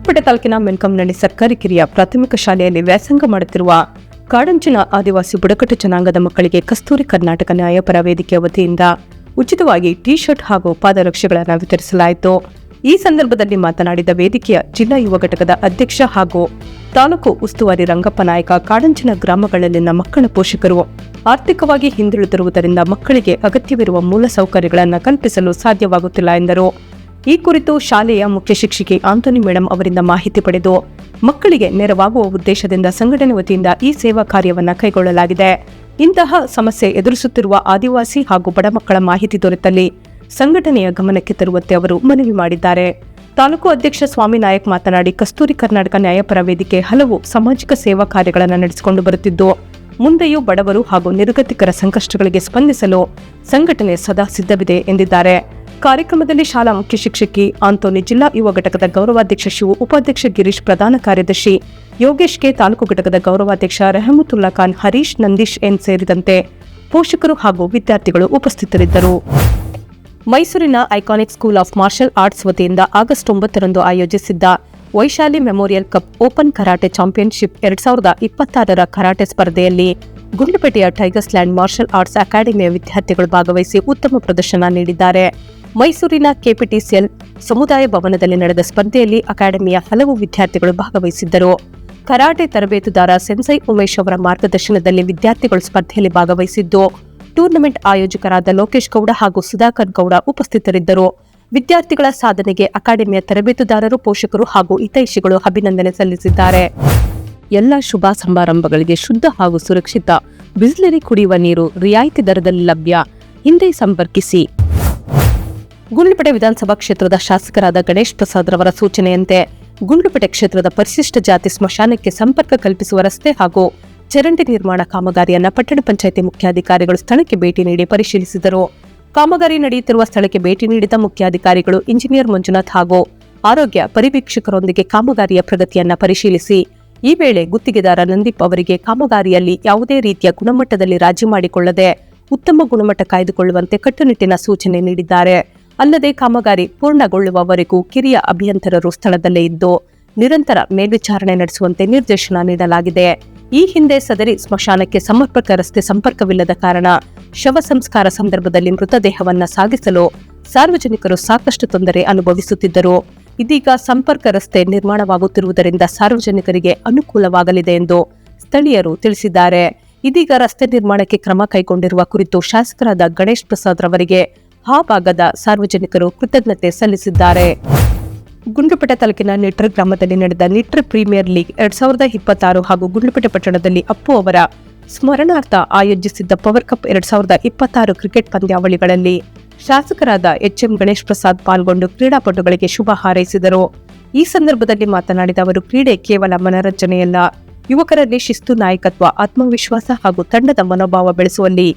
ಗುಂಡ್ಲುಪೇಟೆ ತಾಲೂಕಿನ ಮೆನ್ಕಂನಹಳ್ಳಿ ಸರ್ಕಾರಿ ಕಿರಿಯ ಪ್ರಾಥಮಿಕ ಶಾಲೆಯಲ್ಲಿ ವ್ಯಾಸಂಗ ಮಾಡುತ್ತಿರುವ ಕಾಡಂಚಿನ ಆದಿವಾಸಿ ಬುಡಕಟ್ಟು ಜನಾಂಗದ ಮಕ್ಕಳಿಗೆ ಕಸ್ತೂರಿ ಕರ್ನಾಟಕ ನ್ಯಾಯಪರ ವೇದಿಕೆಯ ವತಿಯಿಂದ ಉಚಿತವಾಗಿ ಟಿ ಶರ್ಟ್ ಹಾಗೂ ಪಾದರಕ್ಷೆಗಳನ್ನು ವಿತರಿಸಲಾಯಿತು. ಈ ಸಂದರ್ಭದಲ್ಲಿ ಮಾತನಾಡಿದ ವೇದಿಕೆಯ ಜಿಲ್ಲಾ ಯುವ ಘಟಕದ ಅಧ್ಯಕ್ಷ ಹಾಗೂ ತಾಲೂಕು ಉಸ್ತುವಾರಿ ರಂಗಪ್ಪ ನಾಯಕ, ಕಾಡಂಚಿನ ಗ್ರಾಮಗಳಲ್ಲಿನ ಮಕ್ಕಳ ಪೋಷಕರು ಆರ್ಥಿಕವಾಗಿ ಹಿಂದುಳಿದಿರುವುದರಿಂದ ಮಕ್ಕಳಿಗೆ ಅಗತ್ಯವಿರುವ ಮೂಲಸೌಕರ್ಯಗಳನ್ನು ಕಲ್ಪಿಸಲು ಸಾಧ್ಯವಾಗುತ್ತಿಲ್ಲ ಎಂದರು. ಈ ಕುರಿತು ಶಾಲೆಯ ಮುಖ್ಯ ಶಿಕ್ಷಕಿ ಆಂಟೋನಿ ಮೇಡಂ ಅವರಿಂದ ಮಾಹಿತಿ ಪಡೆದು ಮಕ್ಕಳಿಗೆ ನೆರವಾಗುವ ಉದ್ದೇಶದಿಂದ ಸಂಘಟನೆ ವತಿಯಿಂದ ಈ ಸೇವಾ ಕಾರ್ಯವನ್ನು ಕೈಗೊಳ್ಳಲಾಗಿದೆ. ಇಂತಹ ಸಮಸ್ಯೆ ಎದುರಿಸುತ್ತಿರುವ ಆದಿವಾಸಿ ಹಾಗೂ ಬಡ ಮಕ್ಕಳ ಮಾಹಿತಿ ದೊರೆತಲ್ಲಿ ಸಂಘಟನೆಯ ಗಮನಕ್ಕೆ ತರುವಂತೆ ಅವರು ಮನವಿ ಮಾಡಿದ್ದಾರೆ. ತಾಲೂಕು ಅಧ್ಯಕ್ಷ ಸ್ವಾಮಿ ನಾಯಕ್ ಮಾತನಾಡಿ, ಕಸ್ತೂರಿ ಕರ್ನಾಟಕ ನ್ಯಾಯಪರ ವೇದಿಕೆ ಹಲವು ಸಾಮಾಜಿಕ ಸೇವಾ ಕಾರ್ಯಗಳನ್ನು ನಡೆಸಿಕೊಂಡು ಬರುತ್ತಿದ್ದು, ಮುಂದೆಯೂ ಬಡವರು ಹಾಗೂ ನಿರ್ಗತಿಕರ ಸಂಕಷ್ಟಗಳಿಗೆ ಸ್ಪಂದಿಸಲು ಸಂಘಟನೆ ಸದಾ ಸಿದ್ಧವಿದೆ ಎಂದಿದ್ದಾರೆ. ಕಾರ್ಯಕ್ರಮದಲ್ಲಿ ಶಾಲಾ ಮುಖ್ಯ ಶಿಕ್ಷಕಿ ಆಂಟೋನಿ, ಜಿಲ್ಲಾ ಯುವ ಘಟಕದ ಗೌರವಾಧ್ಯಕ್ಷ ಶಿವು, ಉಪಾಧ್ಯಕ್ಷ ಗಿರೀಶ್, ಪ್ರಧಾನ ಕಾರ್ಯದರ್ಶಿ ಯೋಗೇಶ್ ಕೆ, ತಾಲೂಕು ಘಟಕದ ಗೌರವಾಧ್ಯಕ್ಷ ರೆಹಮತುಲ್ಲಾ ಖಾನ್, ಹರೀಶ್, ನಂದೀಶ್ ಎನ್ ಸೇರಿದಂತೆ ಪೋಷಕರು ಹಾಗೂ ವಿದ್ಯಾರ್ಥಿಗಳು ಉಪಸ್ಥಿತರಿದ್ದರು. ಮೈಸೂರಿನ iconic school of martial arts ವತಿಯಿಂದ ಆಗಸ್ಟ್ 9ರಂದು ಆಯೋಜಿಸಿದ್ದ Vaishali memorial cup open karate championship 2026ರ ಕರಾಟೆ ಸ್ಪರ್ಧೆಯಲ್ಲಿ ಗುಂಡ್ಲುಪೇಟೆಯ ಟೈಗರ್ಸ್ ಲ್ಯಾಂಡ್ ಮಾರ್ಷಲ್ ಆರ್ಟ್ಸ್ ಅಕಾಡೆಮಿಯ ವಿದ್ಯಾರ್ಥಿಗಳು ಭಾಗವಹಿಸಿ ಉತ್ತಮ ಪ್ರದರ್ಶನ ನೀಡಿದ್ದಾರೆ. ಮೈಸೂರಿನ ಕೆಪಿಟಿಸಿಎಲ್ ಸಮುದಾಯ ಭವನದಲ್ಲಿ ನಡೆದ ಸ್ಪರ್ಧೆಯಲ್ಲಿ ಅಕಾಡೆಮಿಯ ಹಲವು ವಿದ್ಯಾರ್ಥಿಗಳು ಭಾಗವಹಿಸಿದ್ದರು. ಕರಾಟೆ ತರಬೇತುದಾರ ಸೆನ್ಸೈ ಉಮೇಶ್ ಅವರ ಮಾರ್ಗದರ್ಶನದಲ್ಲಿ ವಿದ್ಯಾರ್ಥಿಗಳು ಸ್ಪರ್ಧೆಯಲ್ಲಿ ಭಾಗವಹಿಸಿದ್ದು, ಟೂರ್ನಮೆಂಟ್ ಆಯೋಜಕರಾದ ಲೋಕೇಶ್ ಗೌಡ ಹಾಗೂ ಸುಧಾಕರ್ ಗೌಡ ಉಪಸ್ಥಿತರಿದ್ದರು. ವಿದ್ಯಾರ್ಥಿಗಳ ಸಾಧನೆಗೆ ಅಕಾಡೆಮಿಯ ತರಬೇತುದಾರರು, ಪೋಷಕರು ಹಾಗೂ ಹಿತೈಷಿಗಳು ಅಭಿನಂದನೆ ಸಲ್ಲಿಸಿದ್ದಾರೆ. ಎಲ್ಲ ಶುಭ ಸಮಾರಂಭಗಳಿಗೆ ಶುದ್ಧ ಹಾಗೂ ಸುರಕ್ಷಿತ ಬಿಸ್ಲರಿ ಕುಡಿಯುವ ನೀರು ರಿಯಾಯಿತಿ ದರದಲ್ಲಿ ಲಭ್ಯ. ಹಿಂದೆ ಸಂಪರ್ಕಿಸಿ. ಗುಂಡ್ಲುಪೇಟೆ ವಿಧಾನಸಭಾ ಕ್ಷೇತ್ರದ ಶಾಸಕರಾದ ಗಣೇಶ್ ಪ್ರಸಾದ್ ರವರ ಸೂಚನೆಯಂತೆ ಗುಂಡ್ಲುಪೇಟೆ ಕ್ಷೇತ್ರದ ಪರಿಶಿಷ್ಟ ಜಾತಿ ಸ್ಮಶಾನಕ್ಕೆ ಸಂಪರ್ಕ ಕಲ್ಪಿಸುವ ರಸ್ತೆ ಹಾಗೂ ಚರಂಡಿ ನಿರ್ಮಾಣ ಕಾಮಗಾರಿಯನ್ನು ಪಟ್ಟಣ ಪಂಚಾಯಿತಿ ಮುಖ್ಯಾಧಿಕಾರಿಗಳು ಸ್ಥಳಕ್ಕೆ ಭೇಟಿ ನೀಡಿ ಪರಿಶೀಲಿಸಿದರು. ಕಾಮಗಾರಿ ನಡೆಯುತ್ತಿರುವ ಸ್ಥಳಕ್ಕೆ ಭೇಟಿ ನೀಡಿದ ಮುಖ್ಯಾಧಿಕಾರಿಗಳು ಇಂಜಿನಿಯರ್ ಮಂಜುನಾಥ್ ಹಾಗೂ ಆರೋಗ್ಯ ಪರಿವೀಕ್ಷಕರೊಂದಿಗೆ ಕಾಮಗಾರಿಯ ಪ್ರಗತಿಯನ್ನು ಪರಿಶೀಲಿಸಿ, ಈ ವೇಳೆ ಗುತ್ತಿಗೆದಾರ ನಂದೀಪ್ ಅವರಿಗೆ ಕಾಮಗಾರಿಯಲ್ಲಿ ಯಾವುದೇ ರೀತಿಯ ಗುಣಮಟ್ಟದಲ್ಲಿ ರಾಜಿ ಮಾಡಿಕೊಳ್ಳದೆ ಉತ್ತಮ ಗುಣಮಟ್ಟ ಕಾಯ್ದುಕೊಳ್ಳುವಂತೆ ಕಟ್ಟುನಿಟ್ಟಿನ ಸೂಚನೆ ನೀಡಿದ್ದಾರೆ. ಅಲ್ಲದೆ ಕಾಮಗಾರಿ ಪೂರ್ಣಗೊಳ್ಳುವವರೆಗೂ ಕಿರಿಯ ಅಭಿಯಂತರರು ಸ್ಥಳದಲ್ಲೇ ಇದ್ದು ನಿರಂತರ ಮೇಲ್ವಿಚಾರಣೆ ನಡೆಸುವಂತೆ ನಿರ್ದೇಶನ ನೀಡಲಾಗಿದೆ. ಈ ಹಿಂದೆ ಸದರಿ ಸ್ಮಶಾನಕ್ಕೆ ಸಮರ್ಪಕ ರಸ್ತೆ ಸಂಪರ್ಕವಿಲ್ಲದ ಕಾರಣ ಶವ ಸಂಸ್ಕಾರ ಸಂದರ್ಭದಲ್ಲಿ ಮೃತದೇಹವನ್ನು ಸಾಗಿಸಲು ಸಾರ್ವಜನಿಕರು ಸಾಕಷ್ಟು ತೊಂದರೆ ಅನುಭವಿಸುತ್ತಿದ್ದರು. ಇದೀಗ ಸಂಪರ್ಕ ರಸ್ತೆ ನಿರ್ಮಾಣವಾಗುತ್ತಿರುವುದರಿಂದ ಸಾರ್ವಜನಿಕರಿಗೆ ಅನುಕೂಲವಾಗಲಿದೆ ಎಂದು ಸ್ಥಳೀಯರು ತಿಳಿಸಿದ್ದಾರೆ. ಇದೀಗ ರಸ್ತೆ ನಿರ್ಮಾಣಕ್ಕೆ ಕ್ರಮ ಕೈಗೊಂಡಿರುವ ಕುರಿತು ಶಾಸಕರಾದ ಗಣೇಶ್ ಪ್ರಸಾದ್ ರವರಿಗೆ ಆ ಭಾಗದ ಸಾರ್ವಜನಿಕರು ಕೃತಜ್ಞತೆ ಸಲ್ಲಿಸಿದ್ದಾರೆ. ಗುಂಡ್ಲುಪೇಟೆ ತಾಲೂಕಿನ ನಿಟ್ರ್ ಗ್ರಾಮದಲ್ಲಿ ನಡೆದ ನಿಟ್ರ್ ಪ್ರೀಮಿಯರ್ ಲೀಗ್ 2026 ಹಾಗೂ ಗುಂಡ್ಲುಪೇಟೆ ಪಟ್ಟಣದಲ್ಲಿ ಅಪ್ಪು ಅವರ ಸ್ಮರಣಾರ್ಥ ಆಯೋಜಿಸಿದ್ದ ಪವರ್ ಕಪ್ 2026 ಕ್ರಿಕೆಟ್ ಪಂದ್ಯಾವಳಿಗಳಲ್ಲಿ ಶಾಸಕರಾದ ಎಚ್ಎಂ ಗಣೇಶ್ ಪ್ರಸಾದ್ ಪಾಲ್ಗೊಂಡು ಕ್ರೀಡಾಪಟುಗಳಿಗೆ ಶುಭ ಹಾರೈಸಿದರು. ಈ ಸಂದರ್ಭದಲ್ಲಿ ಮಾತನಾಡಿದ ಅವರು, ಕ್ರೀಡೆ ಕೇವಲ ಮನರಂಜನೆಯಲ್ಲ, ಯುವಕರಲ್ಲಿ ಶಿಸ್ತು, ನಾಯಕತ್ವ, ಆತ್ಮವಿಶ್ವಾಸ ಹಾಗೂ ತಂಡದ ಮನೋಭಾವ ಬೆಳೆಸುವಲ್ಲಿ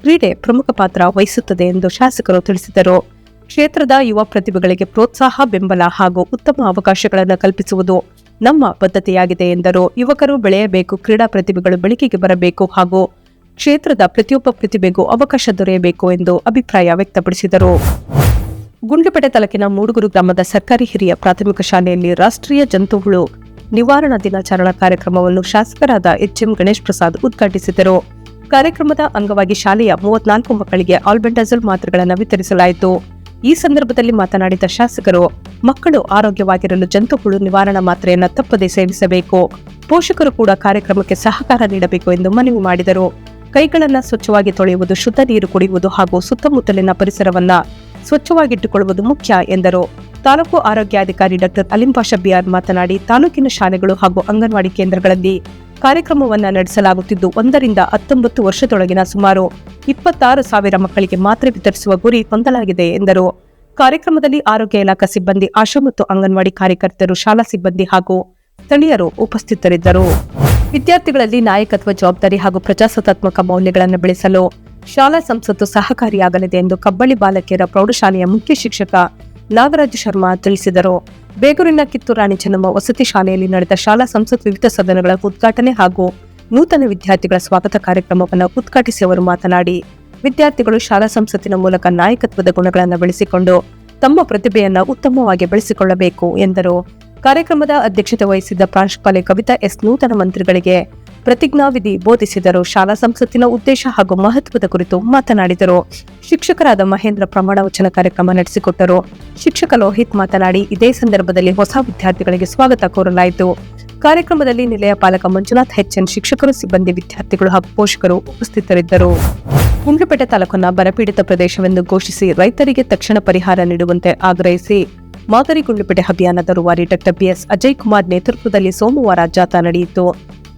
ಕ್ರೀಡೆ ಪ್ರಮುಖ ಪಾತ್ರ ವಹಿಸುತ್ತದೆ ಎಂದು ಶಾಸಕರು ತಿಳಿಸಿದರು. ಕ್ಷೇತ್ರದ ಯುವ ಪ್ರತಿಭೆಗಳಿಗೆ ಪ್ರೋತ್ಸಾಹ, ಬೆಂಬಲ ಹಾಗೂ ಉತ್ತಮ ಅವಕಾಶಗಳನ್ನು ಕಲ್ಪಿಸುವುದು ನಮ್ಮ ಬದ್ಧತೆಯಾಗಿದೆ ಎಂದರು. ಯುವಕರು ಬೆಳೆಯಬೇಕು, ಕ್ರೀಡಾ ಪ್ರತಿಭೆಗಳು ಬೆಳಕಿಗೆ ಬರಬೇಕು ಹಾಗೂ ಕ್ಷೇತ್ರದ ಪ್ರತಿಯೊಬ್ಬ ಪ್ರತಿಭೆಗೂ ಅವಕಾಶ ದೊರೆಯಬೇಕು ಎಂದು ಅಭಿಪ್ರಾಯ ವ್ಯಕ್ತಪಡಿಸಿದರು. ಗುಂಡ್ಲುಪೇಟೆ ತಾಲೂಕಿನ ಮೂಡುಗೂರು ಗ್ರಾಮದ ಸರ್ಕಾರಿ ಹಿರಿಯ ಪ್ರಾಥಮಿಕ ಶಾಲೆಯಲ್ಲಿ ರಾಷ್ಟ್ರೀಯ ಜಂತುಹುಳು ನಿವಾರಣಾ ದಿನಾಚರಣಾ ಕಾರ್ಯಕ್ರಮವನ್ನು ಶಾಸಕರಾದ ಎಚ್ಎಂ ಗಣೇಶ್ ಪ್ರಸಾದ್ ಉದ್ಘಾಟಿಸಿದರು. ಕಾರ್ಯಕ್ರಮದ ಅಂಗವಾಗಿ ಶಾಲೆಯ 34 ಮಕ್ಕಳಿಗೆ ಆಲ್ಬೆಂಡಾಜೋಲ್ ಮಾತ್ರೆಗಳನ್ನು ವಿತರಿಸಲಾಯಿತು. ಈ ಸಂದರ್ಭದಲ್ಲಿ ಮಾತನಾಡಿದ ಶಾಸಕರು, ಮಕ್ಕಳು ಆರೋಗ್ಯವಾಗಿರಲು ಜಂತುಹುಳು ನಿವಾರಣಾ ಮಾತ್ರೆಯನ್ನು ತಪ್ಪದೇ ಸೇವಿಸಬೇಕು. ಪೋಷಕರು ಕೂಡ ಕಾರ್ಯಕ್ರಮಕ್ಕೆ ಸಹಕಾರ ನೀಡಬೇಕು ಎಂದು ಮನವಿ ಮಾಡಿದರು. ಕೈಗಳನ್ನು ಸ್ವಚ್ಛವಾಗಿ ತೊಳೆಯುವುದು, ಶುದ್ಧ ನೀರು ಕುಡಿಯುವುದು ಹಾಗೂ ಸುತ್ತಮುತ್ತಲಿನ ಪರಿಸರವನ್ನು ಸ್ವಚ್ಛವಾಗಿಟ್ಟುಕೊಳ್ಳುವುದು ಮುಖ್ಯ ಎಂದರು. ತಾಲೂಕು ಆರೋಗ್ಯಾಧಿಕಾರಿ ಡಾ ಅಲಿಂಪಾಷಾ ಬಿಆರ್ ಮಾತನಾಡಿ, ತಾಲೂಕಿನ ಶಾಲೆಗಳು ಹಾಗೂ ಅಂಗನವಾಡಿ ಕೇಂದ್ರಗಳಲ್ಲಿ ಕಾರ್ಯಕ್ರಮವನ್ನು ನಡೆಸಲಾಗುತ್ತಿದ್ದು 1ರಿಂದ 19 ವರ್ಷದೊಳಗಿನ ಸುಮಾರು 26,000 ಮಕ್ಕಳಿಗೆ ಮಾತ್ರೆ ವಿತರಿಸುವ ಗುರಿ ಹೊಂದಲಾಗಿದೆ ಎಂದರು. ಕಾರ್ಯಕ್ರಮದಲ್ಲಿ ಆರೋಗ್ಯ ಇಲಾಖಾ ಸಿಬ್ಬಂದಿ, ಆಶಾ ಮತ್ತು ಅಂಗನವಾಡಿ ಕಾರ್ಯಕರ್ತರು, ಶಾಲಾ ಸಿಬ್ಬಂದಿ ಹಾಗೂ ಸ್ಥಳೀಯರು ಉಪಸ್ಥಿತರಿದ್ದರು. ವಿದ್ಯಾರ್ಥಿಗಳಲ್ಲಿ ನಾಯಕತ್ವ, ಜವಾಬ್ದಾರಿ ಹಾಗೂ ಪ್ರಜಾಸತ್ತಾತ್ಮಕ ಮೌಲ್ಯಗಳನ್ನು ಬೆಳೆಸಲು ಶಾಲಾ ಸಂಸತ್ತು ಸಹಕಾರಿಯಾಗಲಿದೆ ಎಂದು ಕಬ್ಬಳ್ಳಿ ಬಾಲಕಿಯರ ಪ್ರೌಢಶಾಲೆಯ ಮುಖ್ಯ ಶಿಕ್ಷಕ ನಾಗರಾಜ ಶರ್ಮಾ ತಿಳಿಸಿದರು. ಬೇಗೂರಿನ ಕಿತ್ತೂರಾಣಿ ಚೆನ್ನಮ್ಮ ವಸತಿ ಶಾಲೆಯಲ್ಲಿ ನಡೆದ ಶಾಲಾ ಸಂಸತ್ ವಿವಿಧ ಸದನಗಳ ಉದ್ಘಾಟನೆ ಹಾಗೂ ನೂತನ ವಿದ್ಯಾರ್ಥಿಗಳ ಸ್ವಾಗತ ಕಾರ್ಯಕ್ರಮವನ್ನು ಉದ್ಘಾಟಿಸಿ ಅವರು ಮಾತನಾಡಿ, ವಿದ್ಯಾರ್ಥಿಗಳು ಶಾಲಾ ಸಂಸತ್ತಿನ ಮೂಲಕ ನಾಯಕತ್ವದ ಗುಣಗಳನ್ನು ಬೆಳೆಸಿಕೊಂಡು ತಮ್ಮ ಪ್ರತಿಭೆಯನ್ನು ಉತ್ತಮವಾಗಿ ಬೆಳೆಸಿಕೊಳ್ಳಬೇಕು ಎಂದರು. ಕಾರ್ಯಕ್ರಮದ ಅಧ್ಯಕ್ಷತೆ ವಹಿಸಿದ್ದ ಪ್ರಾಂಶುಪಾಲೆ ಕವಿತಾ ಎಸ್ ನೂತನ ಮಂತ್ರಿಗಳಿಗೆ ಪ್ರತಿಜ್ಞಾವಿಧಿ ಬೋಧಿಸಿದರು. ಶಾಲಾ ಸಂಸತ್ತಿನ ಉದ್ದೇಶ ಹಾಗೂ ಮಹತ್ವದ ಕುರಿತು ಮಾತನಾಡಿದರು. ಶಿಕ್ಷಕರಾದ ಮಹೇಂದ್ರ ಪ್ರಮಾಣ ವಚನ ಕಾರ್ಯಕ್ರಮ ನಡೆಸಿಕೊಟ್ಟರು. ಶಿಕ್ಷಕ ಲೋಹಿತ್ ಮಾತನಾಡಿ, ಇದೇ ಸಂದರ್ಭದಲ್ಲಿ ಹೊಸ ವಿದ್ಯಾರ್ಥಿಗಳಿಗೆ ಸ್ವಾಗತ ಕೋರಲಾಯಿತು. ಕಾರ್ಯಕ್ರಮದಲ್ಲಿ ನಿಲಯ ಪಾಲಕ ಮಂಜುನಾಥ್ HN, ಶಿಕ್ಷಕರು, ಸಿಬ್ಬಂದಿ, ವಿದ್ಯಾರ್ಥಿಗಳು ಹಾಗೂ ಪೋಷಕರು ಉಪಸ್ಥಿತರಿದ್ದರು. ಗುಂಡ್ಲುಪೇಟೆ ತಾಲೂಕನ್ನ ಬರಪೀಡಿತ ಪ್ರದೇಶವೆಂದು ಘೋಷಿಸಿ ರೈತರಿಗೆ ತಕ್ಷಣ ಪರಿಹಾರ ನೀಡುವಂತೆ ಆಗ್ರಹಿಸಿ ಮಾದರಿ ಗುಂಡ್ಲುಪೇಟೆ ಅಭಿಯಾನದ ರೂವಾರಿ ಡಾ BS ಅಜಯ್ ಕುಮಾರ್ ನೇತೃತ್ವದಲ್ಲಿ ಸೋಮವಾರ ಜಾಥಾ ನಡೆಯಿತು.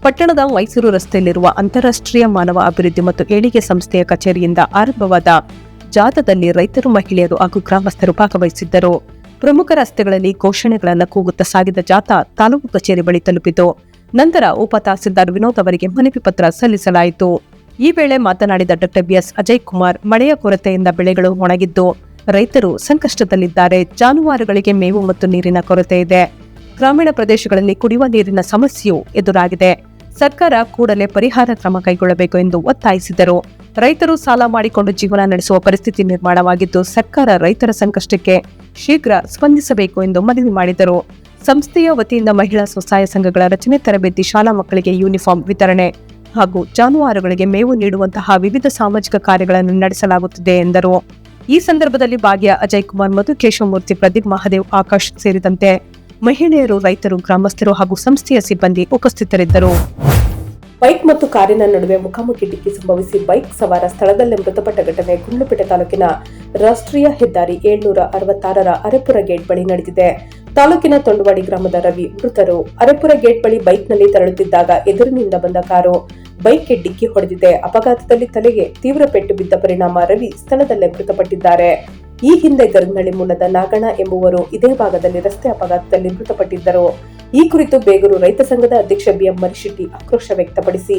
ಪಟ್ಟಣದ ಮೈಸೂರು ರಸ್ತೆಯಲ್ಲಿರುವ ಅಂತಾರಾಷ್ಟ್ರೀಯ ಮಾನವ ಅಭಿವೃದ್ಧಿ ಮತ್ತು ಏಳಿಗೆ ಸಂಸ್ಥೆಯ ಕಚೇರಿಯಿಂದ ಆರಂಭವಾದ ಜಾಥಾದಲ್ಲಿ ರೈತರು, ಮಹಿಳೆಯರು ಹಾಗೂ ಗ್ರಾಮಸ್ಥರು ಭಾಗವಹಿಸಿದ್ದರು. ಪ್ರಮುಖ ರಸ್ತೆಗಳಲ್ಲಿ ಘೋಷಣೆಗಳನ್ನು ಕೂಗುತ್ತಾ ಸಾಗಿದ ಜಾಥಾ ತಾಲೂಕು ಕಚೇರಿ ಬಳಿ ತಲುಪಿತು. ನಂತರ ಉಪ ತಹಸೀಲ್ದಾರ್ ವಿನೋದ್ ಅವರಿಗೆ ಮನವಿ ಪತ್ರ ಸಲ್ಲಿಸಲಾಯಿತು. ಈ ವೇಳೆ ಮಾತನಾಡಿದ ಡಾ BS ಅಜಯ್ ಕುಮಾರ್, ಮಳೆಯ ಕೊರತೆಯಿಂದ ಬೆಳೆಗಳು ಒಣಗಿದ್ದು ರೈತರು ಸಂಕಷ್ಟದಲ್ಲಿದ್ದಾರೆ. ಜಾನುವಾರುಗಳಿಗೆ ಮೇವು ಮತ್ತು ನೀರಿನ ಕೊರತೆ ಇದೆ. ಗ್ರಾಮೀಣ ಪ್ರದೇಶಗಳಲ್ಲಿ ಕುಡಿಯುವ ನೀರಿನ ಸಮಸ್ಯೆಯೂ ಎದುರಾಗಿದೆ. ಸರ್ಕಾರ ಕೂಡಲೇ ಪರಿಹಾರ ಕ್ರಮ ಕೈಗೊಳ್ಳಬೇಕು ಎಂದು ಒತ್ತಾಯಿಸಿದರು. ರೈತರು ಸಾಲ ಮಾಡಿಕೊಂಡು ಜೀವನ ನಡೆಸುವ ಪರಿಸ್ಥಿತಿ ನಿರ್ಮಾಣವಾಗಿದ್ದು, ಸರ್ಕಾರ ರೈತರ ಸಂಕಷ್ಟಕ್ಕೆ ಶೀಘ್ರ ಸ್ಪಂದಿಸಬೇಕು ಎಂದು ಮನವಿ ಮಾಡಿದರು. ಸಂಸ್ಥೆಯ ವತಿಯಿಂದ ಮಹಿಳಾ ಸ್ವಸಹಾಯ ಸಂಘಗಳ ರಚನೆ, ತರಬೇತಿ, ಶಾಲಾ ಮಕ್ಕಳಿಗೆ ಯೂನಿಫಾರ್ಮ್ ವಿತರಣೆ ಹಾಗೂ ಜಾನುವಾರುಗಳಿಗೆ ಮೇವು ನೀಡುವಂತಹ ವಿವಿಧ ಸಾಮಾಜಿಕ ಕಾರ್ಯಗಳನ್ನು ನಡೆಸಲಾಗುತ್ತಿದೆ ಎಂದರು. ಈ ಸಂದರ್ಭದಲ್ಲಿ ಭಾಗ್ಯ, ಅಜಯ್ ಕುಮಾರ್, ಮಧು, ಕೇಶವಮೂರ್ತಿ, ಪ್ರದೀಪ್, ಮಹಾದೇವ್, ಆಕಾಶ್ ಸೇರಿದಂತೆ ಮಹಿಳೆಯರು, ರೈತರು, ಗ್ರಾಮಸ್ಥರು ಹಾಗೂ ಸಂಸ್ಥೆಯ ಸಿಬ್ಬಂದಿ ಉಪಸ್ಥಿತರಿದ್ದರು. ಬೈಕ್ ಮತ್ತು ಕಾರಿನ ನಡುವೆ ಮುಖಾಮುಖಿ ಡಿಕ್ಕಿ ಸಂಭವಿಸಿ ಬೈಕ್ ಸವಾರ ಸ್ಥಳದಲ್ಲೇ ಮೃತಪಟ್ಟ ಘಟನೆ ಗುಂಡ್ಲುಪೇಟೆ ತಾಲೂಕಿನ ರಾಷ್ಟ್ರೀಯ ಹೆದ್ದಾರಿ 766ರ ಅರೆಪುರ ಗೇಟ್ ಬಳಿ ನಡೆದಿದೆ. ತಾಲೂಕಿನ ತೊಂಡವಾಡಿ ಗ್ರಾಮದ ರವಿ ಮೃತರು. ಅರೆಪುರ ಗೇಟ್ ಬಳಿ ಬೈಕ್ನಲ್ಲಿ ತೆರಳುತ್ತಿದ್ದಾಗ ಎದುರಿನಿಂದ ಬಂದ ಕಾರು ಬೈಕ್ಗೆ ಡಿಕ್ಕಿ ಹೊಡೆದಿದೆ. ಅಪಘಾತದಲ್ಲಿ ತಲೆಗೆ ತೀವ್ರ ಪೆಟ್ಟು ಬಿದ್ದ ಪರಿಣಾಮ ರವಿ ಸ್ಥಳದಲ್ಲೇ ಮೃತಪಟ್ಟಿದ್ದಾರೆ. ಈ ಹಿಂದೆ ಗರ್ನಳ್ಳಿ ಮೂಲದ ನಾಗಣ್ಣ ಎಂಬುವರು ಇದೇ ಭಾಗದಲ್ಲಿ ರಸ್ತೆ ಅಪಘಾತದಲ್ಲಿ ಮೃತಪಟ್ಟಿದ್ದರು. ಈ ಕುರಿತು ಬೇಗೂರು ರೈತ ಸಂಘದ ಅಧ್ಯಕ್ಷ BM ಮರಿಶೆಟ್ಟಿ ಆಕ್ರೋಶ ವ್ಯಕ್ತಪಡಿಸಿ,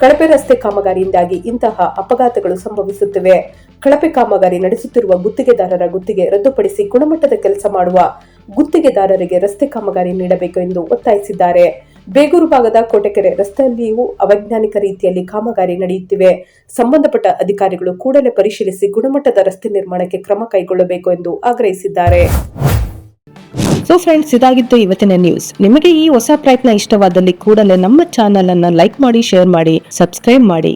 ಕಳಪೆ ರಸ್ತೆ ಕಾಮಗಾರಿಯಿಂದಾಗಿ ಇಂತಹ ಅಪಘಾತಗಳು ಸಂಭವಿಸುತ್ತಿವೆ. ಕಳಪೆ ಕಾಮಗಾರಿ ನಡೆಸುತ್ತಿರುವ ಗುತ್ತಿಗೆದಾರರ ಗುತ್ತಿಗೆ ರದ್ದುಪಡಿಸಿ ಗುಣಮಟ್ಟದ ಕೆಲಸ ಮಾಡುವ ಗುತ್ತಿಗೆದಾರರಿಗೆ ರಸ್ತೆ ಕಾಮಗಾರಿ ನೀಡಬೇಕು ಎಂದು ಒತ್ತಾಯಿಸಿದ್ದಾರೆ. ಬೇಗೂರು ಭಾಗದ ಕೋಟೆಕೆರೆ ರಸ್ತೆಯಲ್ಲಿಯೂ ಅವೈಜ್ಞಾನಿಕ ರೀತಿಯಲ್ಲಿ ಕಾಮಗಾರಿ ನಡೆಯುತ್ತಿವೆ. ಸಂಬಂಧಪಟ್ಟ ಅಧಿಕಾರಿಗಳು ಕೂಡಲೇ ಪರಿಶೀಲಿಸಿ ಗುಣಮಟ್ಟದ ರಸ್ತೆ ನಿರ್ಮಾಣಕ್ಕೆ ಕ್ರಮ ಕೈಗೊಳ್ಳಬೇಕು ಎಂದು ಆಗ್ರಹಿಸಿದ್ದಾರೆ. ಸೊ ಫ್ರೆಂಡ್ಸ್, ಇದಾಗಿತ್ತು ಇವತ್ತಿನ ನ್ಯೂಸ್. ನಿಮಗೆ ಈ ಹೊಸ ಪ್ರಯತ್ನ ಇಷ್ಟವಾದಲ್ಲಿ ಕೂಡಲೇ ನಮ್ಮ ಚಾನೆಲ್ ಅನ್ನು ಲೈಕ್ ಮಾಡಿ, ಶೇರ್ ಮಾಡಿ, ಸಬ್ಸ್ಕ್ರೈಬ್ ಮಾಡಿ.